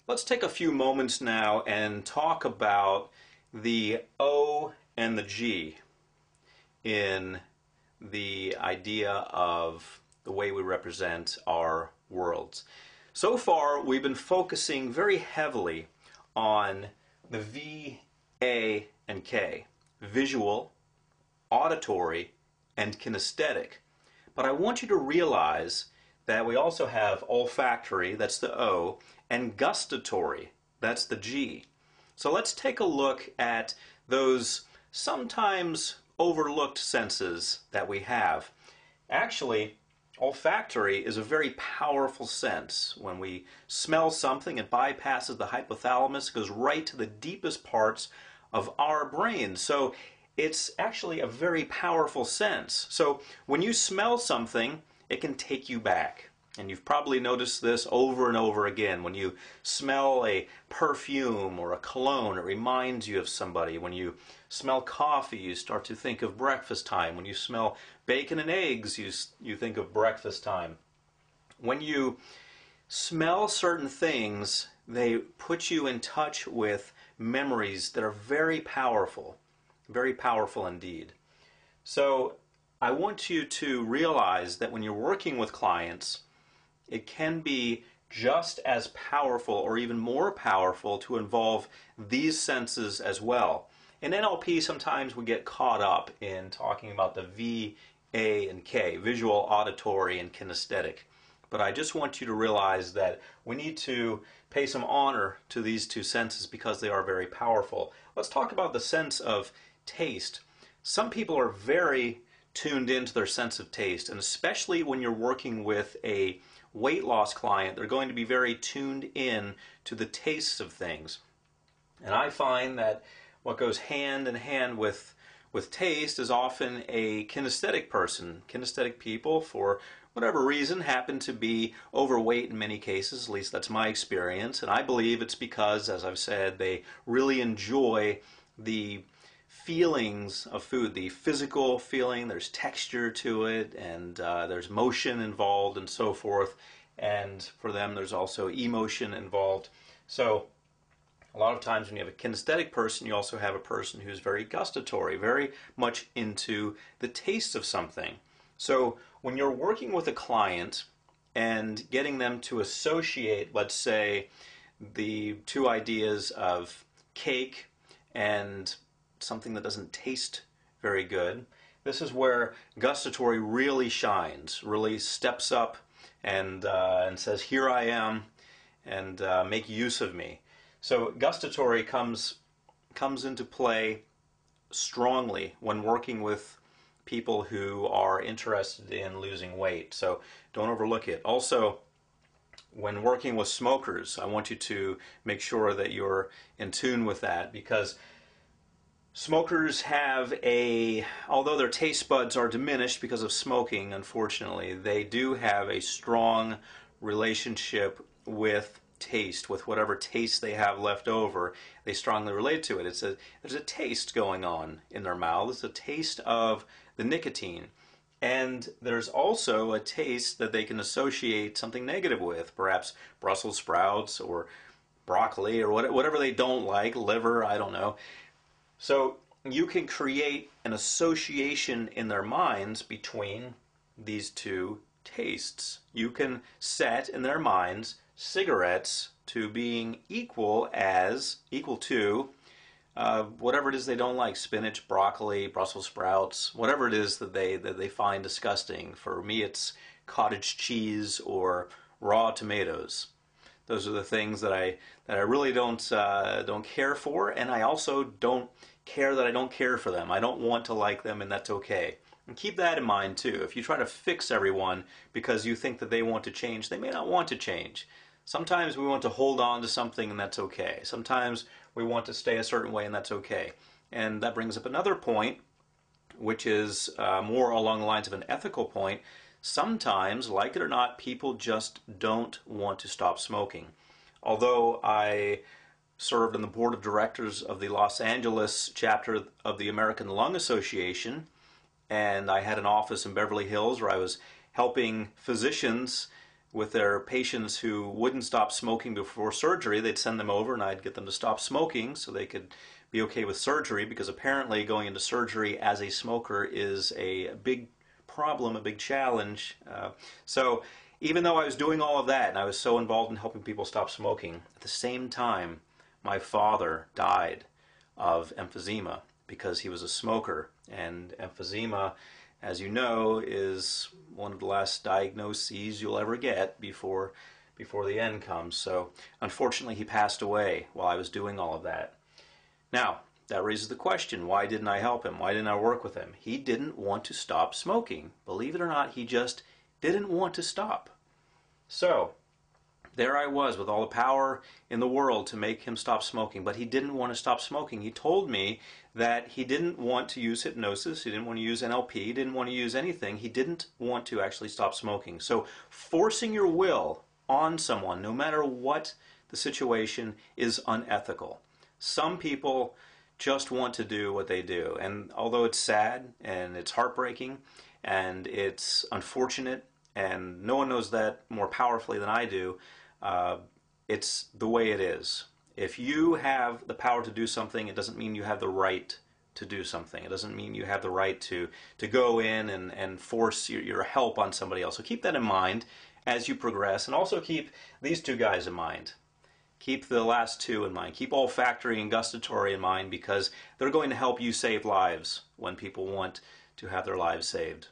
Let's take a few moments now and talk about the O and the G in the idea of the way we represent our worlds. So far, we've been focusing very heavily on the V, A, and K, visual, auditory, and kinesthetic. But I want you to realize that we also have olfactory, that's the O, and gustatory, that's the G. So let's take a look at those sometimes overlooked senses that we have. Actually, olfactory is a very powerful sense. When we smell something, it bypasses the hypothalamus, goes right to the deepest parts of our brain. So it's actually a very powerful sense. So when you smell something, it can take you back. And you've probably noticed this over and over again. When you smell a perfume or a cologne, it reminds you of somebody. When you smell coffee, you start to think of breakfast time. When you smell bacon and eggs, you think of breakfast time. When you smell certain things, they put you in touch with memories that are very powerful indeed. So I want you to realize that when you're working with clients, it can be just as powerful or even more powerful to involve these senses as well. In NLP, sometimes we get caught up in talking about the V, A, and K, visual, auditory, and kinesthetic. But I just want you to realize that we need to pay some honor to these two senses because they are very powerful. Let's talk about the sense of taste. Some people are very tuned into their sense of taste, and especially when you're working with a weight loss client, they're going to be very tuned in to the tastes of things. And I find that what goes hand in hand with taste is often a kinesthetic person. Kinesthetic people, for whatever reason, happen to be overweight in many cases, at least that's my experience, and I believe it's because, as I've said, they really enjoy the feelings of food, the physical feeling, there's texture to it, and there's motion involved and so forth, and for them there's also emotion involved. So a lot of times when you have a kinesthetic person, you also have a person who's very gustatory, very much into the taste of something. So when you're working with a client and getting them to associate, let's say, the two ideas of cake and something that doesn't taste very good, this is where gustatory really shines, really steps up and says, here I am, and make use of me. So gustatory comes into play strongly when working with people who are interested in losing weight. So don't overlook it. Also, when working with smokers, I want you to make sure that you're in tune with that, because smokers have although their taste buds are diminished because of smoking, unfortunately, they do have a strong relationship with taste, with whatever taste they have left over. They strongly relate to it. There's a taste going on in their mouths, a taste of the nicotine. And there's also a taste that they can associate something negative with, perhaps Brussels sprouts or broccoli or whatever they don't like, liver, I don't know. So you can create an association in their minds between these two tastes. You can set in their minds cigarettes to being equal to whatever it is they don't like, spinach, broccoli, Brussels sprouts, whatever it is that they find disgusting. For me, it's cottage cheese or raw tomatoes. Those are the things that I really don't care for, and I also don't care that I don't care for them. I don't want to like them, and that's okay. And keep that in mind too. If you try to fix everyone because you think that they want to change, they may not want to change. Sometimes we want to hold on to something, and that's okay. Sometimes we want to stay a certain way, and that's okay. And that brings up another point, which is more along the lines of an ethical point. Sometimes, like it or not, people just don't want to stop smoking. Although I served on the board of directors of the Los Angeles chapter of the American Lung Association, and I had an office in Beverly Hills where I was helping physicians with their patients who wouldn't stop smoking before surgery. They'd send them over and I'd get them to stop smoking so they could be okay with surgery, because apparently going into surgery as a smoker is a big problem, a big challenge. So even though I was doing all of that and I was so involved in helping people stop smoking, at the same time my father died of emphysema because he was a smoker. And emphysema, as you know, is one of the last diagnoses you'll ever get before the end comes. So unfortunately he passed away while I was doing all of that. Now, that raises the question, why didn't I help him? Why didn't I work with him? He didn't want to stop smoking. Believe it or not, he just didn't want to stop. So there I was with all the power in the world to make him stop smoking, but he didn't want to stop smoking. He told me that he didn't want to use hypnosis, he didn't want to use NLP, he didn't want to use anything. He didn't want to actually stop smoking. So forcing your will on someone, no matter what the situation, is unethical. Some people just want to do what they do, and although it's sad and it's heartbreaking and it's unfortunate, and no one knows that more powerfully than I do, it's the way it is. If you have the power to do something, it doesn't mean you have the right to do something. It doesn't mean you have the right to go in and force your help on somebody else. So keep that in mind as you progress, and also keep these two guys in mind. Keep the last two in mind. Keep olfactory and gustatory in mind, because they're going to help you save lives when people want to have their lives saved.